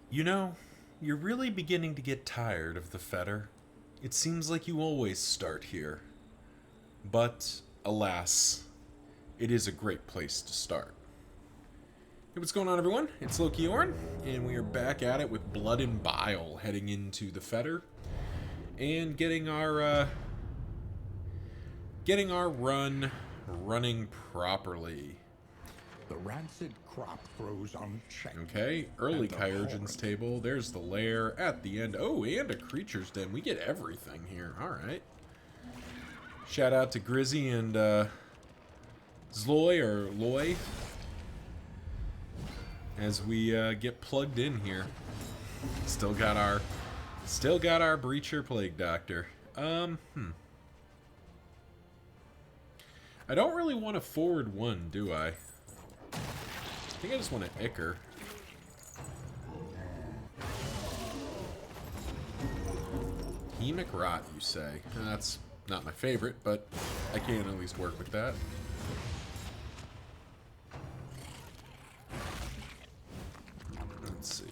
You know, you're really beginning to get tired of the Fetter. It seems like you always start here. But, alas, it is a great place to start. Hey, what's going on, everyone? It's Loki Orn, and we are back at it with Blood and Bile, heading into the Fetter and getting our run running properly. The rancid crop grows unchecked. Okay, early And the Kyurgen's horrid- table. There's the lair at the end. Oh, and a creature's den. We get everything here. All right. Shout out to Grizzy and Zloy or Loy as we get plugged in here. Still got our Breacher Plague Doctor. I don't really want to forward one, do I? I think I just want to Icker. Hemic Rot, you say? That's not my favorite, but I can at least work with that. Let's see.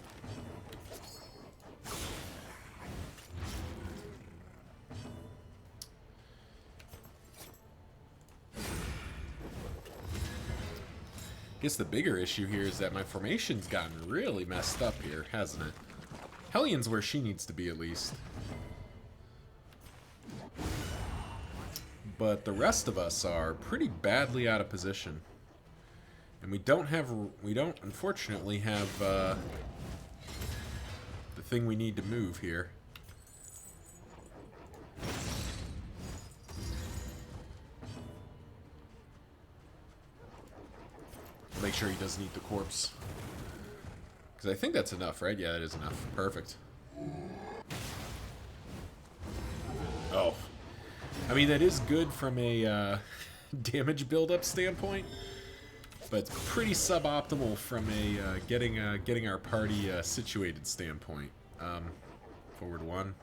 Guess the bigger issue here is that my formation's gotten really messed up here, hasn't it? Hellion's where she needs to be, at least. But the rest of us are pretty badly out of position. And we don't unfortunately have the thing we need to move here. Make sure he doesn't eat the corpse. Because I think that's enough, right? Yeah, that is enough. Perfect. Oh. I mean, that is good from a damage buildup standpoint, but it's pretty suboptimal from a getting our party situated standpoint. Forward one.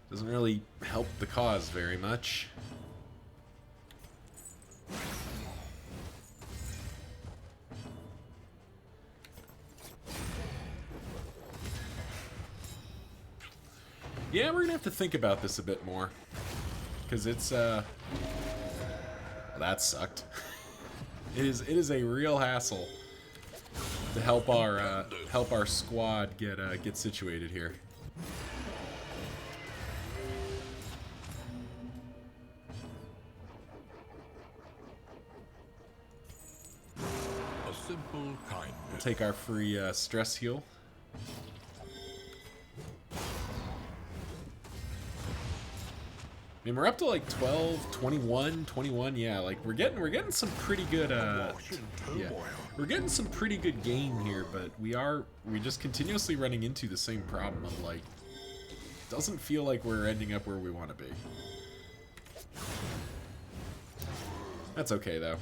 Doesn't really help the cause very much. Yeah, we're gonna have to think about this a bit more. Because it's, well, that sucked. It is a real hassle to help our squad get situated here. A simple kindness. We'll take our free stress heal. I mean, we're up to like 12, 21, 21, yeah, like we're getting some pretty good yeah. We're getting some pretty good game here, but we're just continuously running into the same problem of like doesn't feel like we're ending up where we want to be. That's okay though.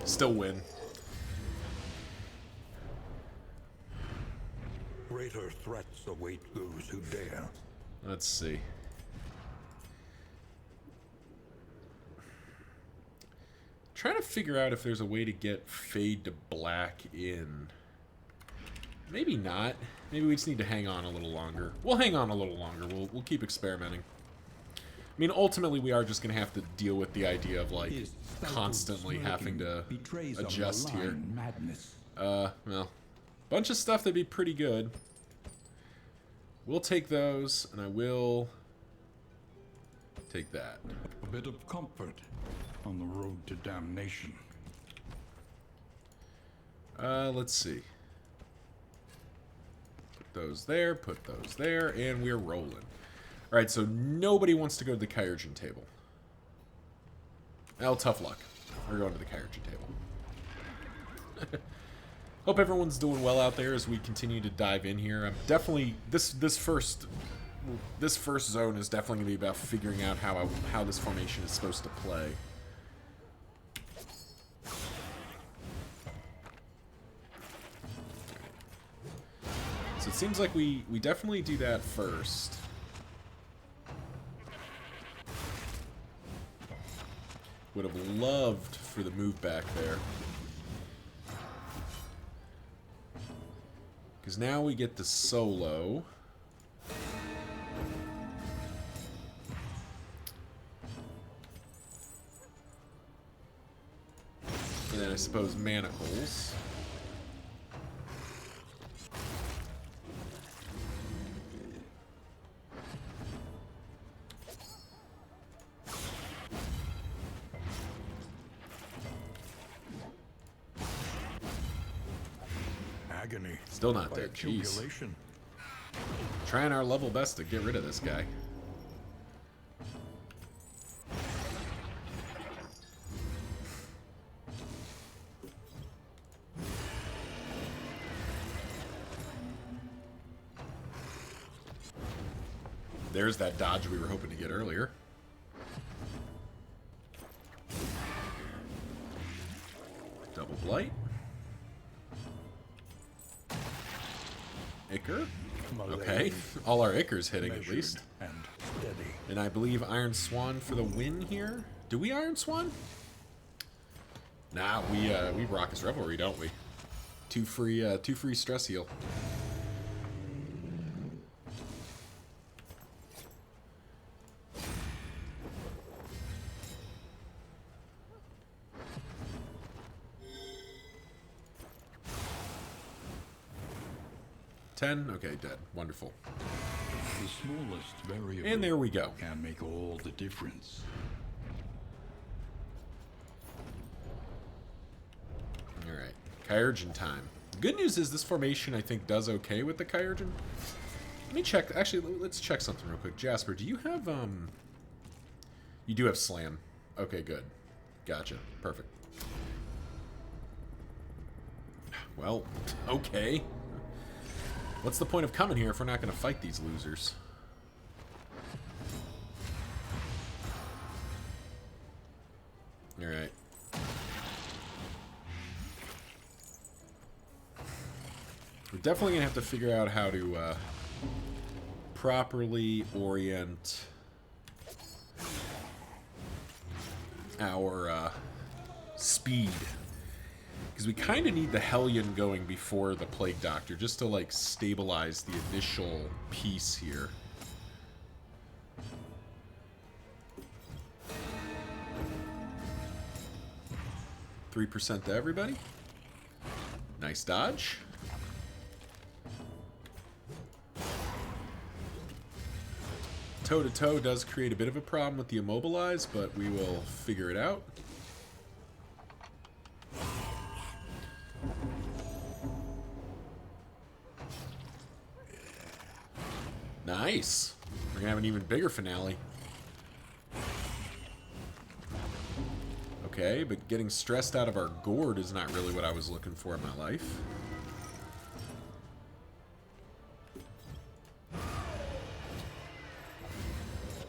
Still win. Greater threats await those who dare. Let's see. Trying to figure out if there's a way to get Fade to Black in. Maybe not. Maybe we just need to hang on a little longer. We'll hang on a little longer. We'll keep experimenting. I mean, ultimately, we are just going to have to deal with the idea of, like, constantly having to adjust here. Well, bunch of stuff that'd be pretty good. We'll take those, and I will take that. A bit of comfort on the road to damnation. Let's see. Put those there, and we're rolling. Alright, so nobody wants to go to the Kyurgen table. Well, tough luck. We're going to the Kyurgen table. Hope everyone's doing well out there as we continue to dive in here. I'm definitely this first zone is definitely going to be about figuring out how this formation is supposed to play. So it seems like we definitely do that first. Would have loved for the move back there. Because now we get to solo. And then I suppose manacles. Agony. Still not by dead. Jeez. accumulation. Trying our level best to get rid of this guy. There's that dodge we were hoping to get earlier. Double blight. Ichor. Okay. All our Ichor's hitting at least. And steady. And I believe Iron Swan for the win here. Do we Iron Swan? Nah, we Raucous Revelry, don't we? Two free stress heal. Okay, dead. Wonderful. The smallest variable And there we go. can make all the difference. Alright. Kyurgen time. Good news is this formation, I think, does okay with the Kyurgen. Let me check. Actually, let's check something real quick. Jasper, do you have, You do have Slam. Okay, good. Gotcha. Perfect. Well, okay. What's the point of coming here if we're not going to fight these losers? Alright. We're definitely going to have to figure out how to properly orient our speed. Because we kind of need the Hellion going before the Plague Doctor, just to, like, stabilize the initial piece here. %3 to everybody. Nice dodge. Toe-to-toe does create a bit of a problem with the immobilize, but we will figure it out. Nice. We're gonna have an even bigger finale. Okay, but getting stressed out of our gourd is not really what I was looking for in my life.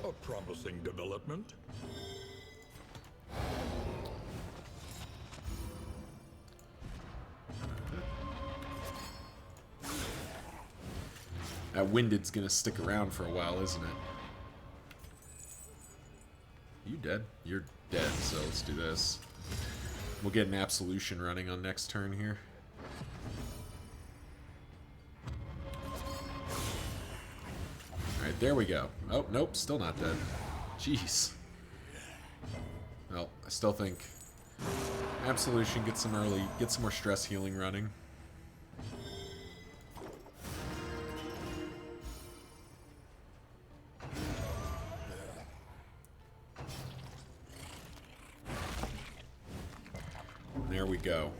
A promising development. That Winded's gonna stick around for a while, isn't it? You dead? You're dead, so let's do this. We'll get an Absolution running on next turn here. Alright, there we go. Oh, nope, still not dead. Jeez. Well, I still think Absolution, get some more stress healing running. There we go.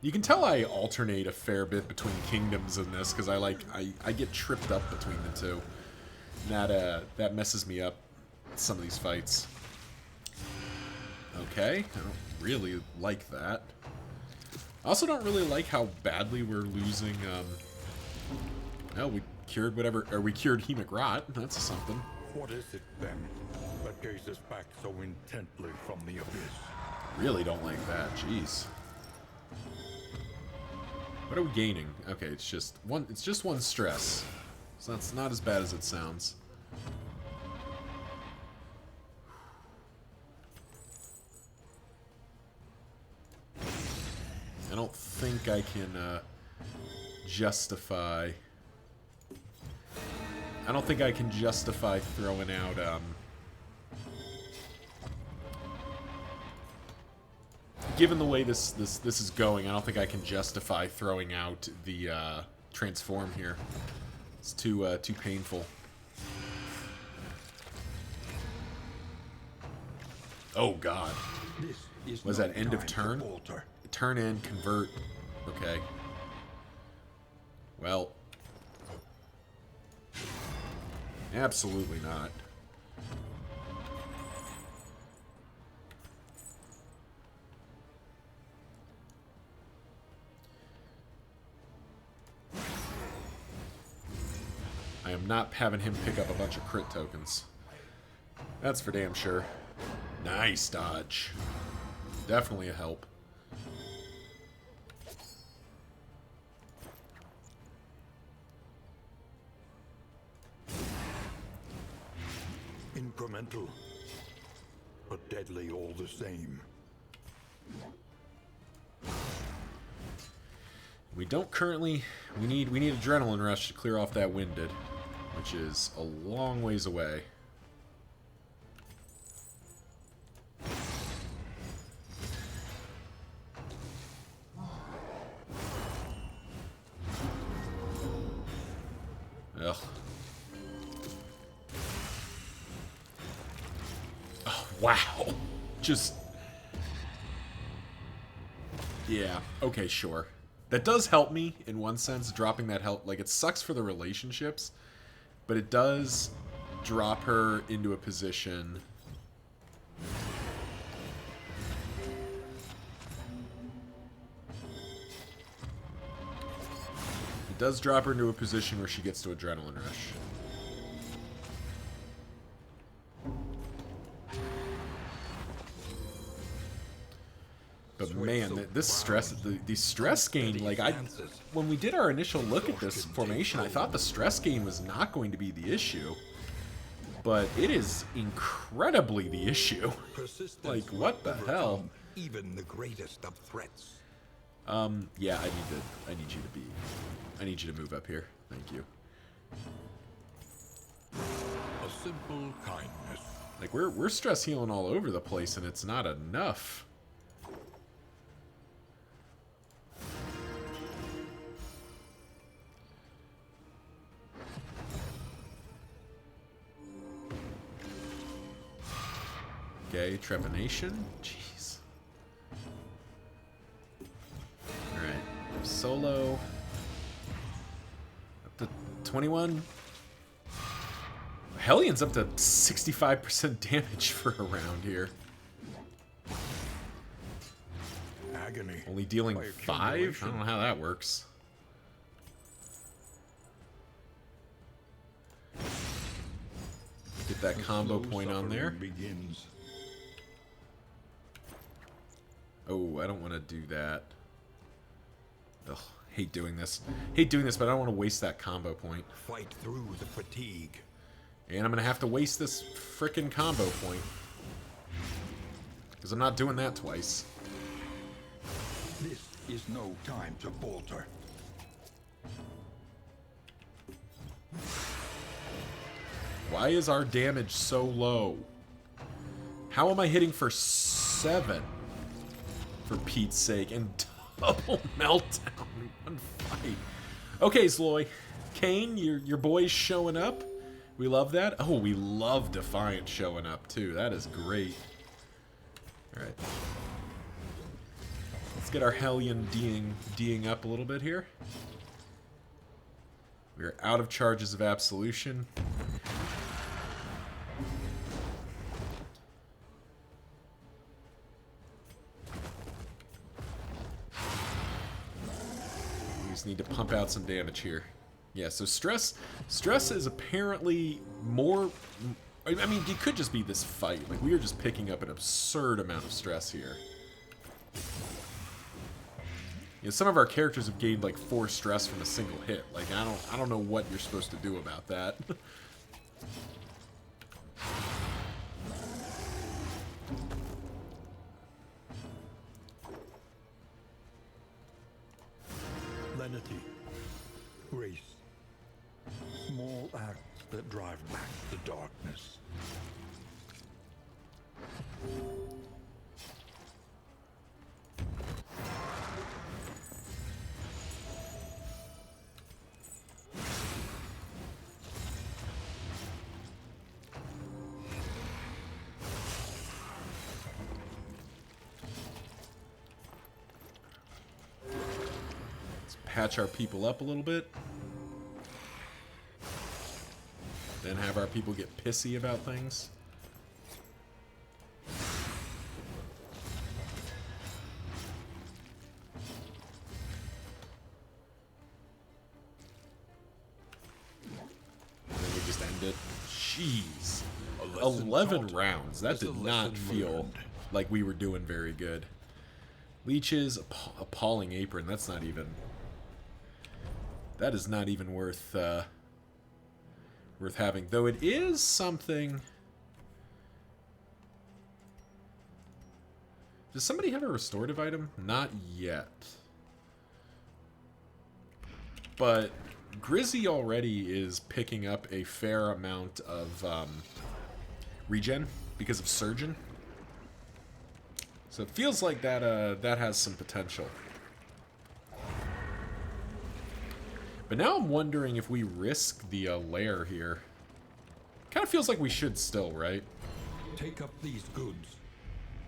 You can tell I alternate a fair bit between kingdoms in this, because I get tripped up between the two. And that messes me up some of these fights. Okay, I don't really like that. I also don't really like how badly we're losing, we cured whatever, or we cured Hemic Rot. That's something. What is it, then, that gazes back so intently from the abyss? Really don't like that. Jeez. What are we gaining? Okay, it's just one stress. So that's not as bad as it sounds. I don't think I can justify... I don't think I can justify throwing out, given the way this is going, I don't think I can justify throwing out the, transform here. It's too painful. Oh, God. Was that end of turn? Turn in, convert. Okay. Well. Absolutely not. I am not having him pick up a bunch of crit tokens. That's for damn sure. Nice dodge. Definitely a help. Incremental, but deadly all the same. We don't currently... We need Adrenaline Rush to clear off that Winded, which is a long ways away. Ugh. Oh, wow. Just... Yeah, okay, sure. That does help me, in one sense, dropping that help. Like, it sucks for the relationships, but it does drop her into a position... It does drop her into a position where she gets to Adrenaline Rush. But man, this stress, the stress gain, like when we did our initial look at this formation, I thought the stress gain was not going to be the issue. But it is incredibly the issue. Like, what the hell? Even the greatest of threats. Yeah, I need you to move up here. Thank you. A simple kindness. Like, we're stress healing all over the place, and it's not enough. Okay, Trepanation. Jeez. Alright. Solo. Up to 21. Hellions up to 65% damage for a round here. Agony. Only dealing 5? I don't know how that works. Get that combo point on there. Begins. Oh, I don't want to do that. Ugh, hate doing this. Hate doing this, but I don't want to waste that combo point. Fight through the fatigue. And I'm going to have to waste this frickin' combo point. Because I'm not doing that twice. This is no time to falter. Why is our damage so low? How am I hitting for 7? For Pete's sake. And double meltdown in one fight. Okay, Zloy. Kane, your boy's showing up. We love that. Oh, we love Defiant showing up, too. That is great. Alright. Let's get our Hellion D'ing up a little bit here. We're out of charges of Absolution. We just need to pump out some damage here. Yeah, so stress is apparently more... I mean, it could just be this fight. Like, we are just picking up an absurd amount of stress here. You know, some of our characters have gained, like, 4 stress from a single hit. Like, I don't know what you're supposed to do about that. Lenity. Grace. Small acts that drive back the darkness. Patch our people up a little bit. Then have our people get pissy about things. And then we just end it. Jeez. 11 rounds. That did not feel like we were doing very good. Leeches, appalling apron. That's not even... That is not even worth having. Though it is something... Does somebody have a restorative item? Not yet. But Grizzy already is picking up a fair amount of regen because of Surgeon. So it feels like that that has some potential. But now I'm wondering if we risk the lair here. Kind of feels like we should still, right? Take up these goods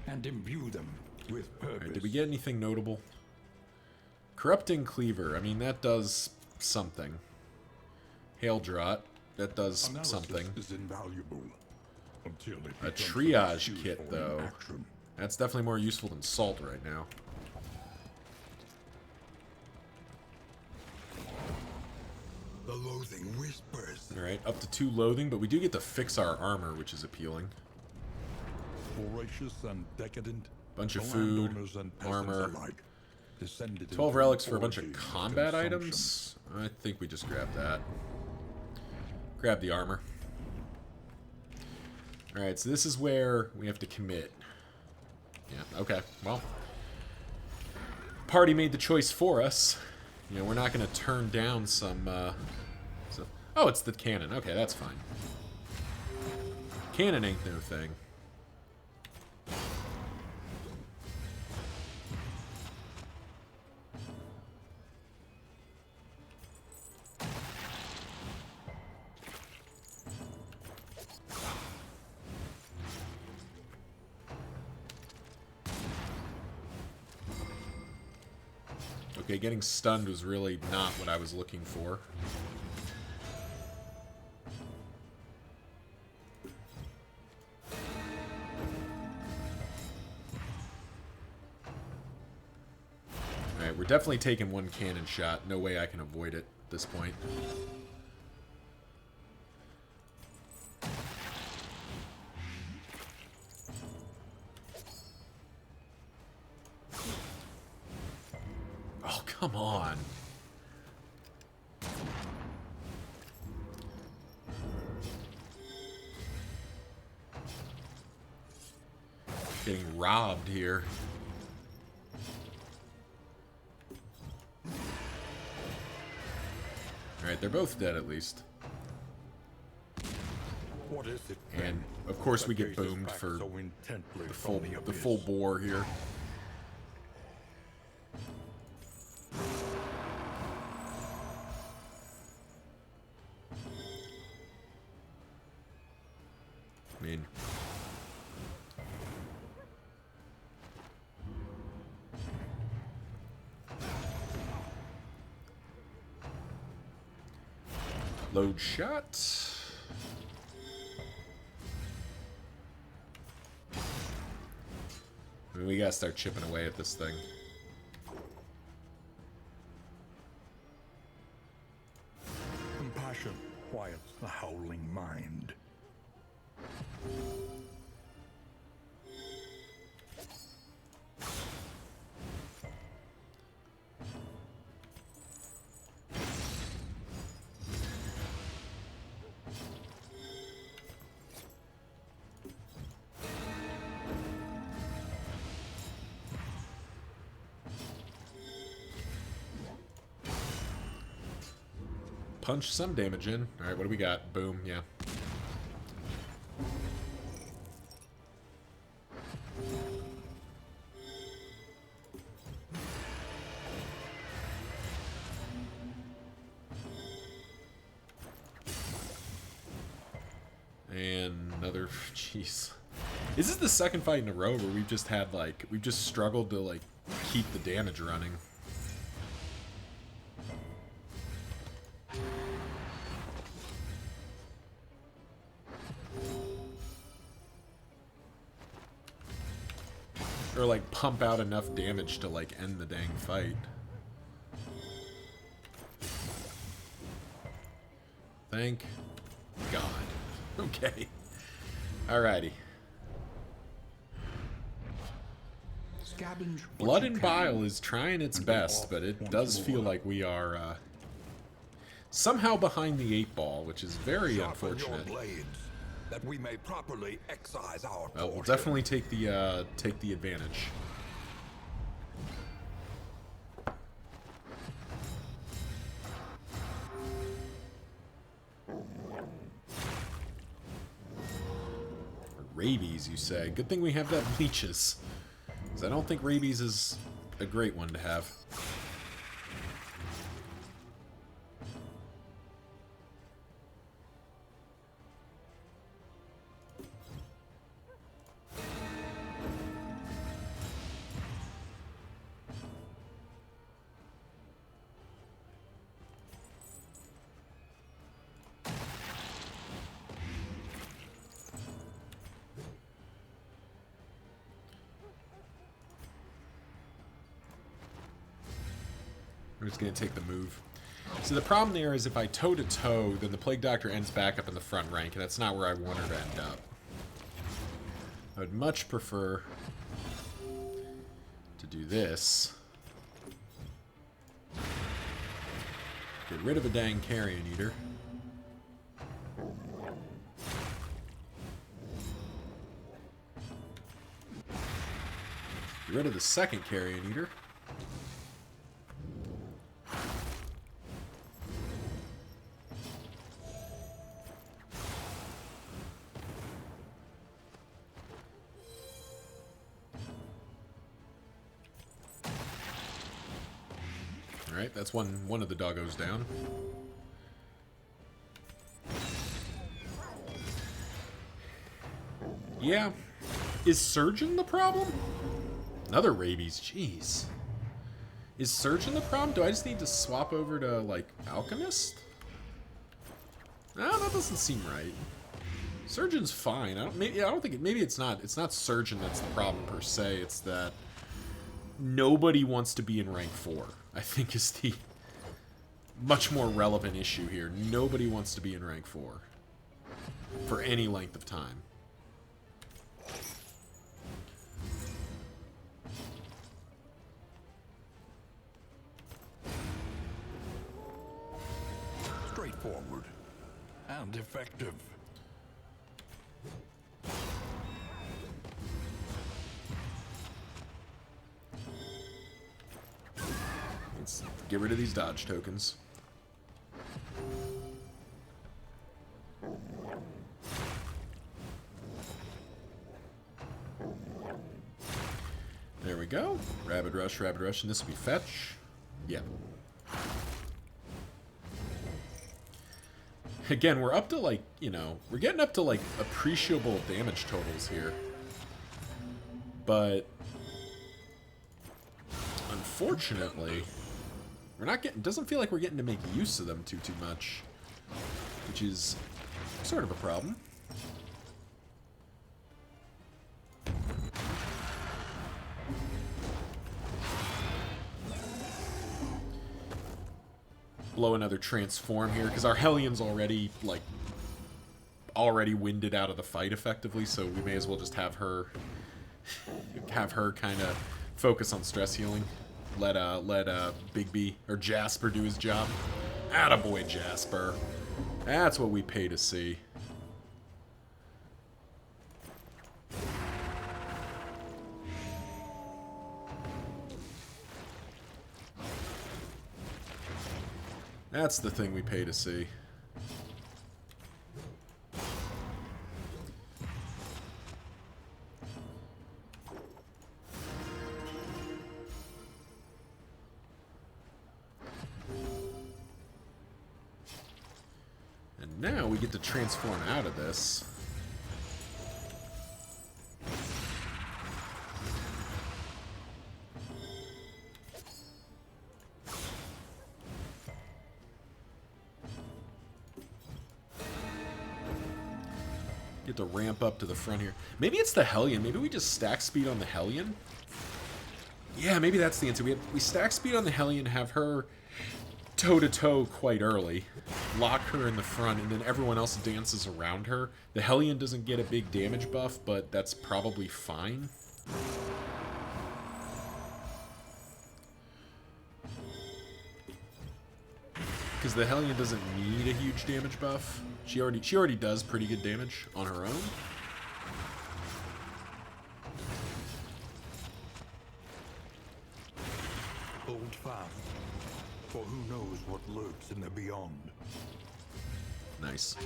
and imbue them with purpose. Right, did we get anything notable? Corrupting Cleaver. I mean, that does something. Hail Draught. That does Analysis something. is invaluable until it A becomes triage useful kit, in though. action. That's definitely more useful than Salt right now. The loathing whispers. Alright, up to 2 loathing, but we do get to fix our armor, which is appealing. Voracious and decadent. Bunch of the food, landowners and peasants armor. alike descended 12 into relics for a bunch of orgy of combat consumption. items. I think we just grabbed that. Grab the armor. Alright, so this is where we have to commit. Yeah, okay, well. Party made the choice for us. You know, we're not going to turn down some, oh, it's the cannon. Okay, that's fine. Cannon ain't no thing. Okay, getting stunned was really not what I was looking for. Alright, we're definitely taking one cannon shot. No way I can avoid it at this point. Oh, come on. Getting robbed here. Alright, they're both dead at least. What is it, And then, of course we that get gazes boomed back for so intently the from full abyss? bore here. I mean, load shot. I mean, we gotta start chipping away at this thing. Compassion quiets the howling mind. punch some damage in. Alright, what do we got? Boom, yeah. And another... Jeez. Is this the second fight in a row where we've just had, like... We've just struggled to, like, keep the damage running? Or, like, pump out enough damage to, like, end the dang fight. Thank God. Okay. Alrighty. Blood and Bile is trying its best, but it does feel like we are somehow behind the 8-ball, which is very unfortunate. That we may properly excise our Well, we'll definitely take the advantage. Rabies, you say? Good thing we have that leeches. Because I don't think rabies is a great one to have. We're just going to take the move. So the problem there is if I toe-to-toe, then the Plague Doctor ends back up in the front rank, and that's not where I want her to end up. I would much prefer to do this. Get rid of a dang Carrion Eater. Get rid of the second Carrion Eater. Alright, that's one of the doggos down. Yeah. Is Surgeon the problem? Another rabies, jeez. Is Surgeon the problem? Do I just need to swap over to, like, Alchemist? No, that doesn't seem right. Surgeon's fine. I don't think maybe it's not Surgeon that's the problem per se. It's that nobody wants to be in rank 4. I think is the much more relevant issue here. Nobody wants to be in rank 4 for any length of time. Straightforward and effective. Let's get rid of these dodge tokens. There we go. Rabid Rush, and this will be fetch. Yeah. Again, we're up to, like, you know, we're getting up to, like, appreciable damage totals here. But unfortunately, we're not getting, doesn't feel like we're getting to make use of them too much, which is sort of a problem. Blow another transform here, because our Hellion's already, like, winded out of the fight effectively, so we may as well just have her kind of focus on stress healing. Let Big B or Jasper do his job. Attaboy, Jasper. That's what we pay to see. That's the thing we pay to see. And now we get to transform out of this. Get to ramp up to the front here. Maybe it's the Hellion. Maybe we just stack speed on the Hellion. Yeah, maybe that's the answer. We stack speed on the Hellion, have her toe-to-toe quite early, lock her in the front, and then everyone else dances around her. The Hellion doesn't get a big damage buff, but that's probably fine. Because the Hellion doesn't need a huge damage buff. She already does pretty good damage on her own. Hold fast, for who knows what lurks in the beyond. Nice.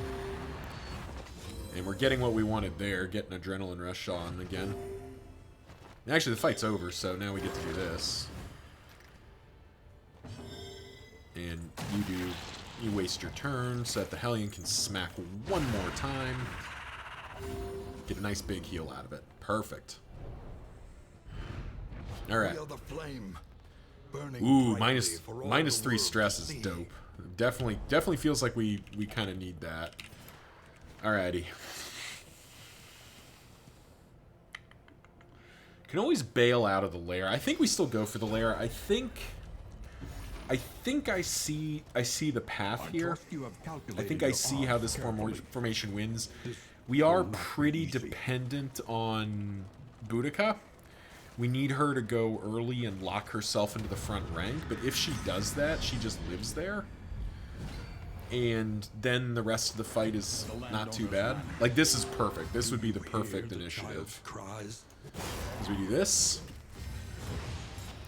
And we're getting what we wanted there, getting Adrenaline Rush on again. Actually, the fight's over, so now we get to do this. And you waste your turn so that the Hellion can smack one more time. Get a nice big heal out of it. Perfect. Alright. Ooh, minus 3 stress is dope. Definitely feels like we kind of need that. Alrighty. Can always bail out of the lair. I think we still go for the lair. I think I see the path here. I think I see how this formation wins. We are pretty dependent on Boudica. We need her to go early and lock herself into the front rank, but if she does that, she just lives there. And then the rest of the fight is not too bad. Like, this is perfect. This would be the perfect initiative. As we do this.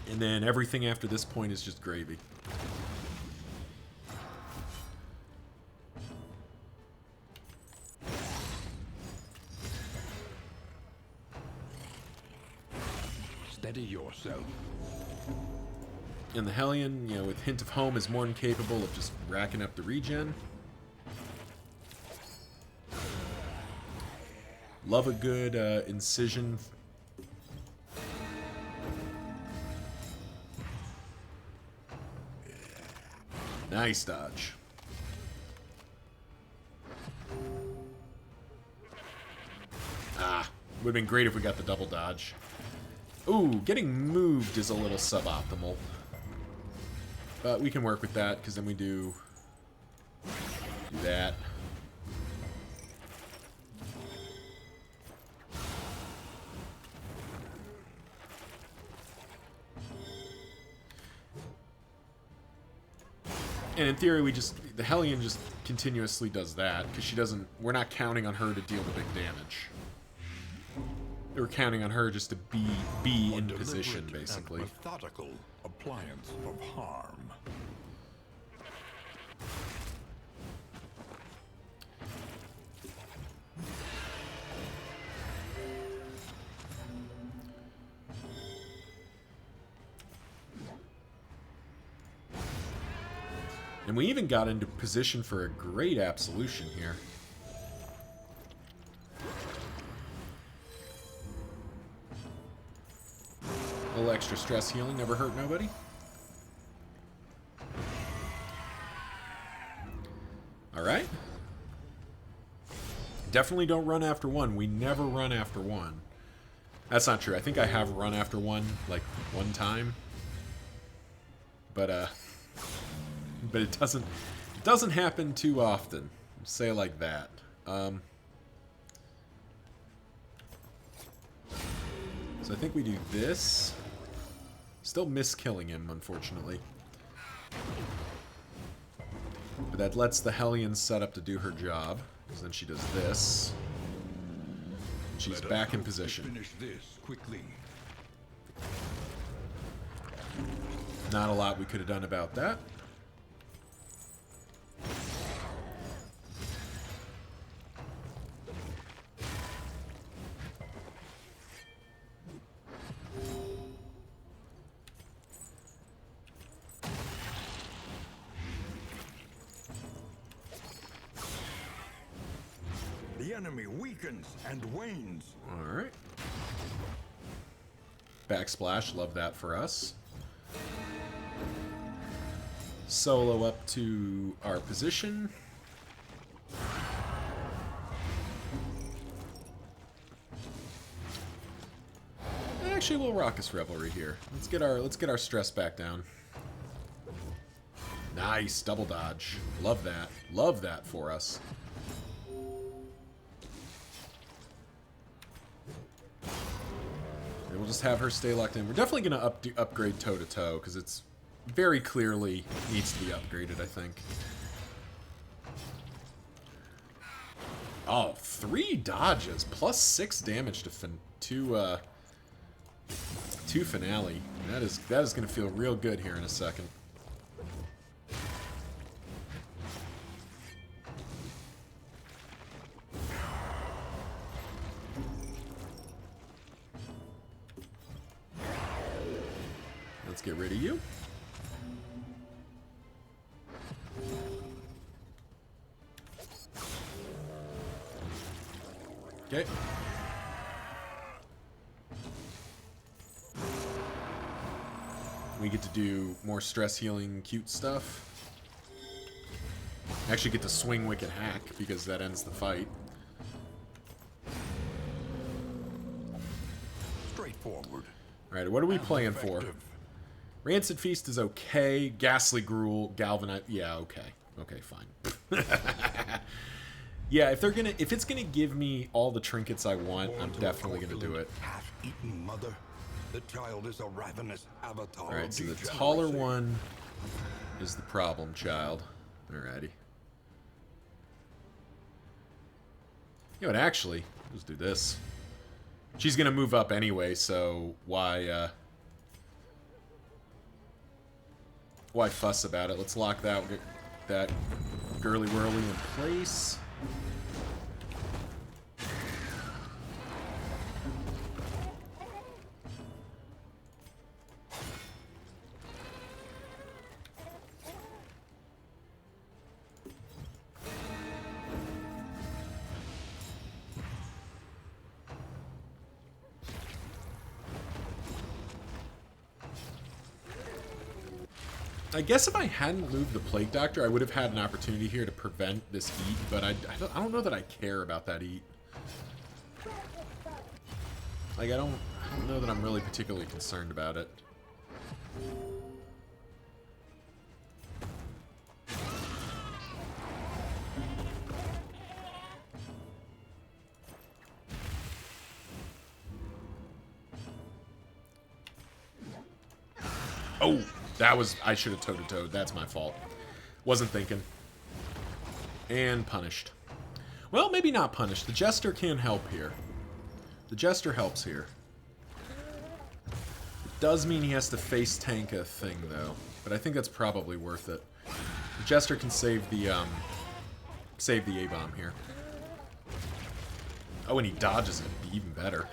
And then everything after this point is just gravy. Steady yourself. And the Hellion, you know, with Hint of Home, is more than capable of just racking up the regen. Love a good incision. Nice dodge. Ah, would have been great if we got the double dodge. Ooh, getting moved is a little suboptimal. But we can work with that, because then we do that. And in theory, the Hellion just continuously does that, because she doesn't, we're not counting on her to deal the big damage. We're counting on her just to be in position, basically. Methodical appliance of harm. And we even got into position for a great absolution here. A little extra stress healing, never hurt nobody. Alright. Definitely don't run after one. We never run after one. That's not true. I think I have run after one, like, one time. But it doesn't happen too often. Say it like that. So I think we do this. Still miss killing him, unfortunately. But that lets the Hellion set up to do her job. Because then she does this. And she's back in position. Finish this quickly. Not a lot we could have done about that. enemy weakens and wanes. Alright. Backsplash, love that for us. Solo up to our position. And actually a little Raucous Revelry here. Let's get our stress back down. Nice, double dodge. Love that. Love that for us. And we'll just have her stay locked in. We're definitely going to upgrade toe-to-toe, because it's very clearly needs to be upgraded, I think. Oh, 3 dodges, plus 6 damage to finale. That is going to feel real good here in a second. Let's get rid of you. Okay. We get to do more stress healing cute stuff. Actually get to swing Wicked Hack because that ends the fight. Straightforward. Alright, what are we playing for? Rancid Feast is okay. Ghastly Gruel, Galvanize. Yeah, okay. Okay, fine. Yeah, if it's gonna give me all the trinkets I want, I'm definitely gonna do it. Half-eaten mother. The child is a ravenous avatar. Alright, so the taller one is the problem child. Alrighty. You know what, actually, let's do this. She's gonna move up anyway, so why fuss about it? Let's lock that girly whirly in place. I guess if I hadn't moved the Plague Doctor, I would have had an opportunity here to prevent this eat, but I don't know that I care about that eat. Like, I don't know that I'm really particularly concerned about it. Oh! I should have toe-to-toed. That's my fault. Wasn't thinking. And punished. Well, maybe not punished. The Jester can help here. The Jester helps here. It does mean he has to face tank a thing, though. But I think that's probably worth it. The Jester can save the A-bomb here. Oh, and he dodges it. Even better.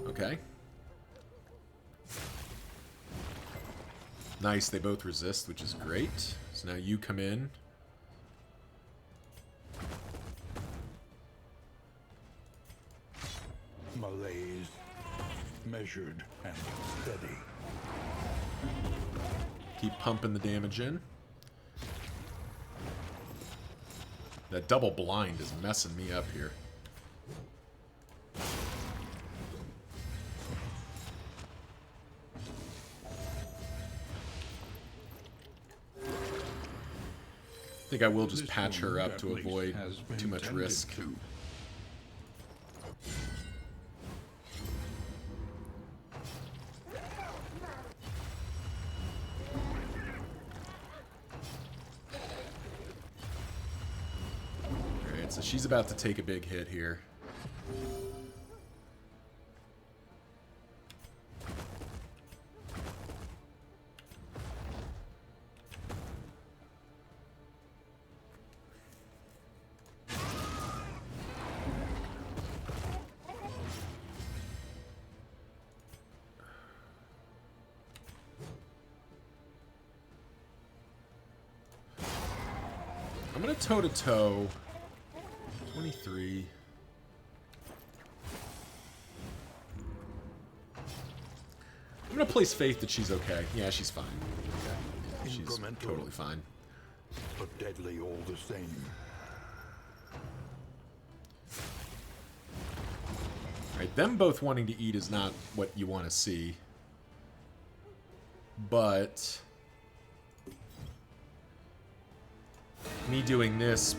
Okay. Nice, they both resist, which is great. So now you come in. Malaise, measured and steady. Keep pumping the damage in. That double blind is messing me up here. I think I will just patch her up to avoid too much risk. Alright, so she's about to take a big hit here. I'm going to toe-to-toe 23. I'm gonna place faith that she's okay. Yeah, she's fine. Okay. She's totally fine. But deadly all the same. Alright, them both wanting to eat is not what you want to see. But me doing this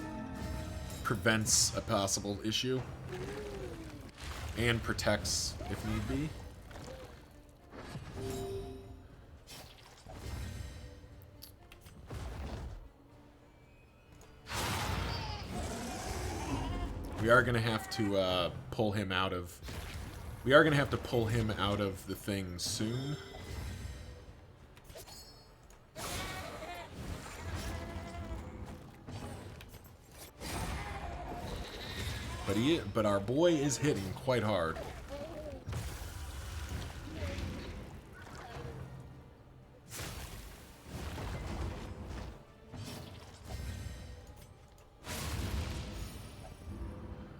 prevents a possible issue. And protects if need be. We are gonna have to pull him out of. We are gonna have to pull him out of the thing soon. But our boy is hitting quite hard.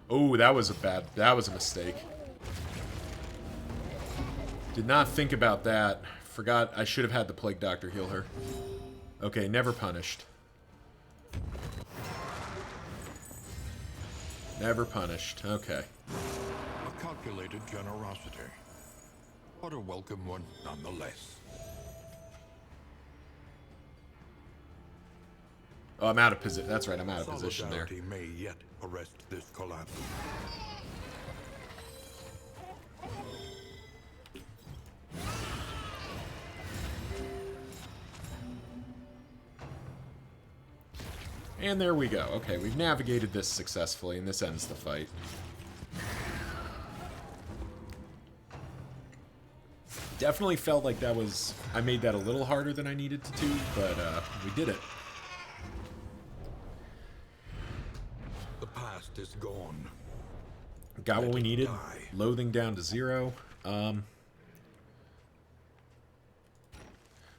Oh, that was a mistake. Did not think about that. Forgot I should have had the Plague Doctor heal her. Okay, never punished. Never punished. Okay. A calculated generosity. But a welcome one nonetheless. Oh, I'm out of position. That's right, I'm out of position there. Solidarity may yet arrest this collapse. And there we go. Okay, we've navigated this successfully, and this ends the fight. Definitely felt like that was... I made that a little harder than I needed to do, but we did it. The past is gone. Got what we needed. Die. Loathing down to 0. I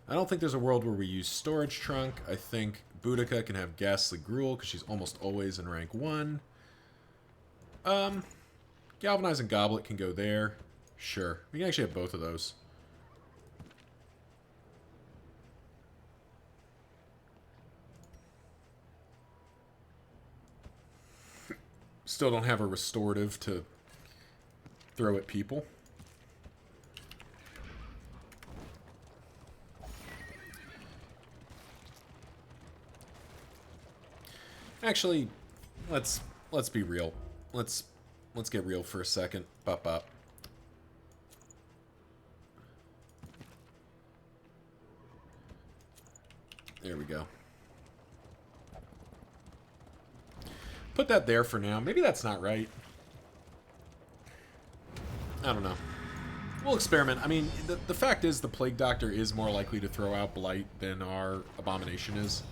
don't think there's a world where we use Storage Trunk. I think Boudica can have Ghastly Gruel, because she's almost always in rank 1. Galvanizing Goblet can go there. Sure. We can actually have both of those. Still don't have a restorative to throw at people. Actually, let's be real. Let's get real for a second. Bop bop. There we go. Put that there for now. Maybe that's not right. I don't know. We'll experiment. I mean, the fact is the Plague Doctor is more likely to throw out Blight than our Abomination is.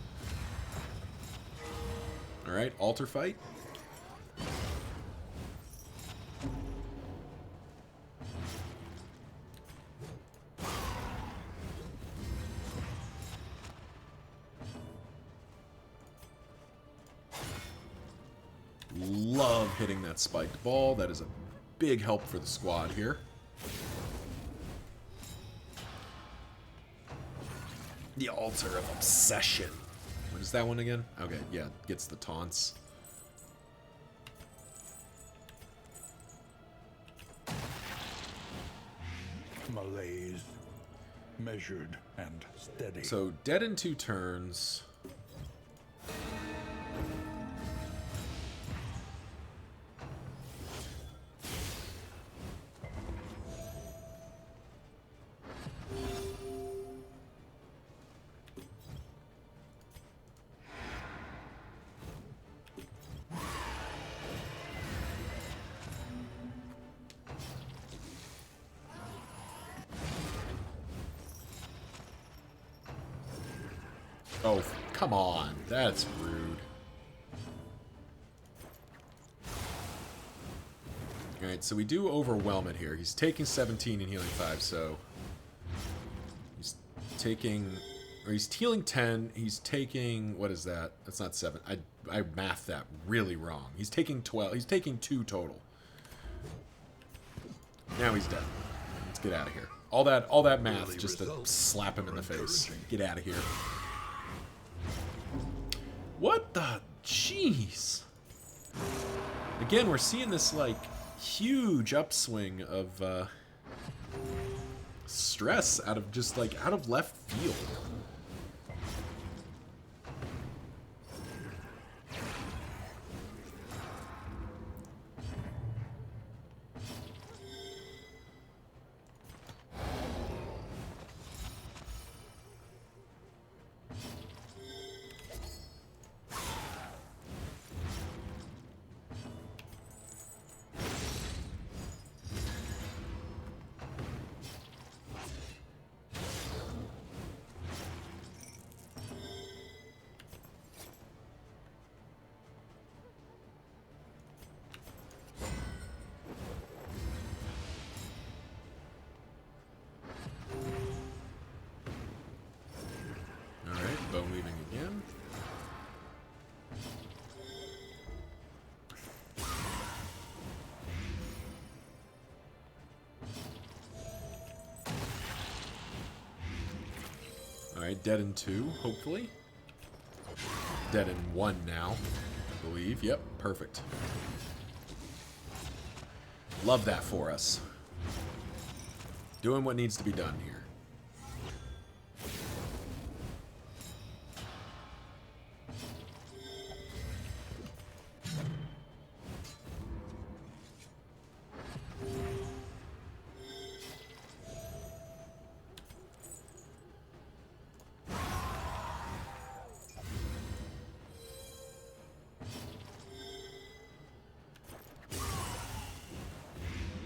Alright, Altar Fight. Love hitting that spiked ball. That is a big help for the squad here. The Altar of Obsession. What is that one again? Okay, yeah, gets the taunts. Malaise. Measured and steady. So, dead in 2 turns. Oh, come on. That's rude. Alright, so we do overwhelm it here. He's taking 17 and healing 5, so... He's taking... Or he's healing 10. He's taking... What is that? That's not 7. I mathed that really wrong. He's taking 12. He's taking 2 total. Now he's dead. Let's get out of here. All that math just to slap him in the face. Get out of here. What the... Jeez. Again, we're seeing this, like, huge upswing of, stress out of just, like, out of left field. Bow weaving again. Alright, dead in 2, hopefully. Dead in 1 now, I believe. Yep, perfect. Love that for us. Doing what needs to be done here.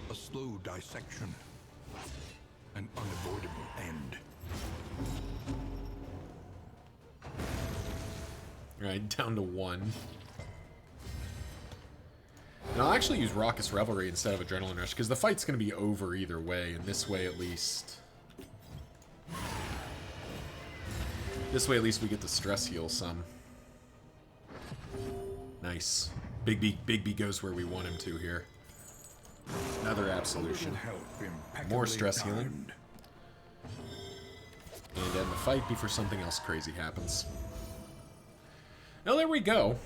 A slow dissection. An unavoidable end. Alright, down to 1. And I'll actually use Raucous Revelry instead of Adrenaline Rush, because the fight's going to be over either way, and this way at least... This way at least we get the stress heal some. Nice. Bigby goes where we want him to here. Another Absolution. More stress healing. And end the fight before something else crazy happens. Now there we go.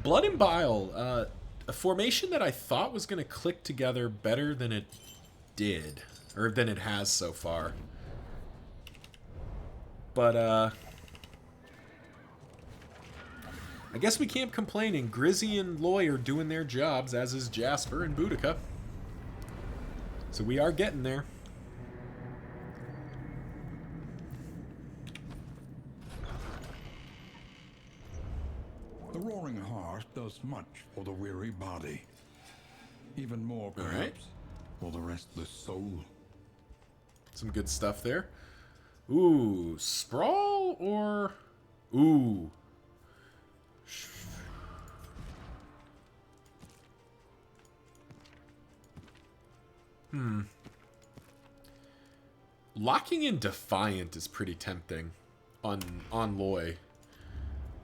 Blood and Bile. A formation that I thought was going to click together better than it did. Or than it has so far. But, I guess we can't complain, and Grizzy and Loy are doing their jobs, as is Jasper and Boudica. So we are getting there. The roaring heart does much for the weary body. Even more, perhaps, for the restless soul. Some good stuff there. Ooh, Sprawl or... Ooh. Locking in Defiant is pretty tempting on Loy.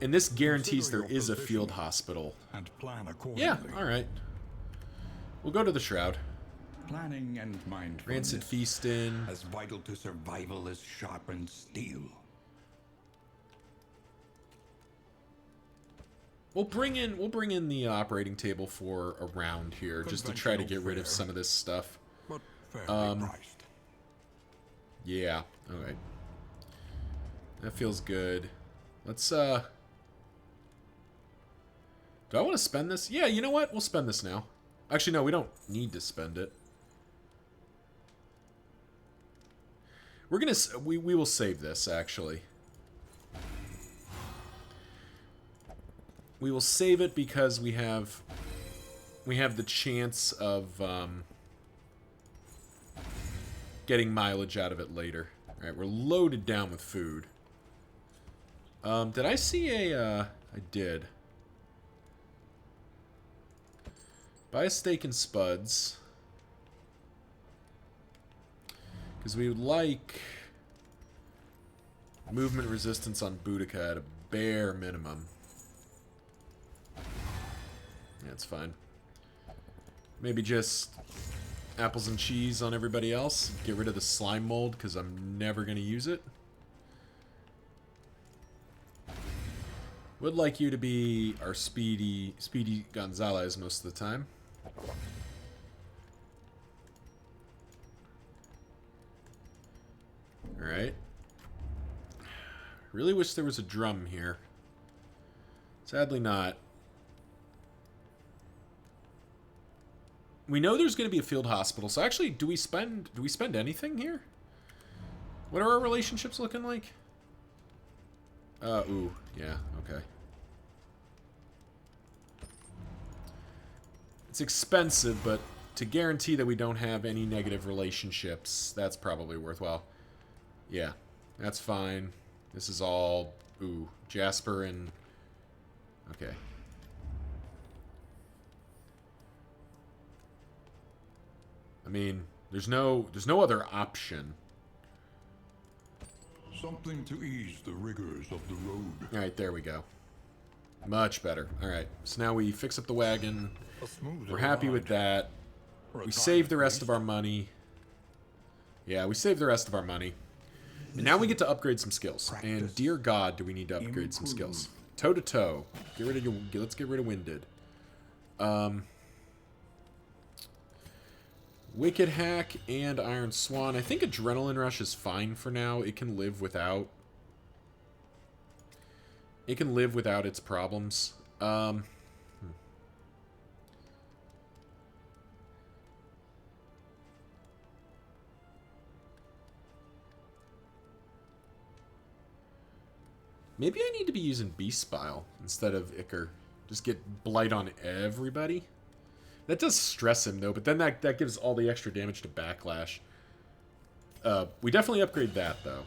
And this guarantees there is a field hospital. And plan accordingly. Yeah, alright. We'll go to the Shroud. Planning and mindfulness. Rancid Feastin'. As vital to survival as sharpened steel. We'll bring in the operating table for a round here, just to try to get rid of some of this stuff. But fairly priced. Yeah, alright. That feels good. Let's, do I want to spend this? Yeah, you know what? We'll spend this now. Actually, no, we don't need to spend it. We're gonna... We will save this, actually. We will save it because we have the chance of getting mileage out of it later. Alright, we're loaded down with food. Did I see a... I did. Buy a steak and spuds. Because we would like... Movement resistance on Boudica at a bare minimum. That's fine. Maybe just apples and cheese on everybody else. Get rid of the slime mold, because I'm never going to use it. Would like you to be our Speedy Gonzalez most of the time. Alright. Really wish there was a drum here. Sadly not. We know there's going to be a field hospital, so actually, do we spend anything here? What are our relationships looking like? Ooh, yeah, okay. It's expensive, but to guarantee that we don't have any negative relationships, that's probably worthwhile. Yeah, that's fine. This is all, ooh, Jasper and, okay. I mean, there's no other option. Something to ease the rigors of the road. All right, there we go. Much better. All right, so now we fix up the wagon. We're happy with that. We saved the rest of our money. Yeah, we saved the rest of our money. And now we get to upgrade some skills. And dear God, do we need to upgrade some skills. Toe to toe. Get rid of your. Let's get rid of Winded. Wicked Hack and Iron Swan. I think Adrenaline Rush is fine for now. It can live without. It can live without its problems. Maybe I need to be using Beast Bile instead of Ichor. Just get Blight on everybody. That does stress him, though, but then that gives all the extra damage to Backlash. We definitely upgrade that, though.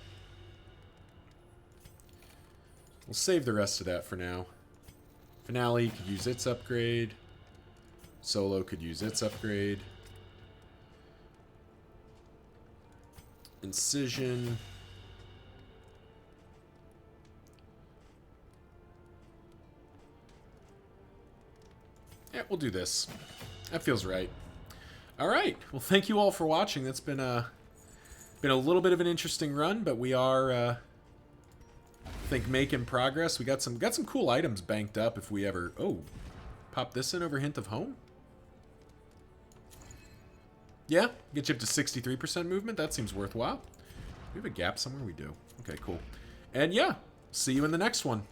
We'll save the rest of that for now. Finale could use its upgrade. Solo could use its upgrade. Incision. Yeah, we'll do this. That feels right. All right. Well, thank you all for watching. That's been a little bit of an interesting run, but we are, I think, making progress. We got some cool items banked up if we ever. Oh, pop this in over Hint of Home. Yeah, get you up to 63% movement. That seems worthwhile. Do we have a gap somewhere? We do. Okay, cool. And yeah, see you in the next one.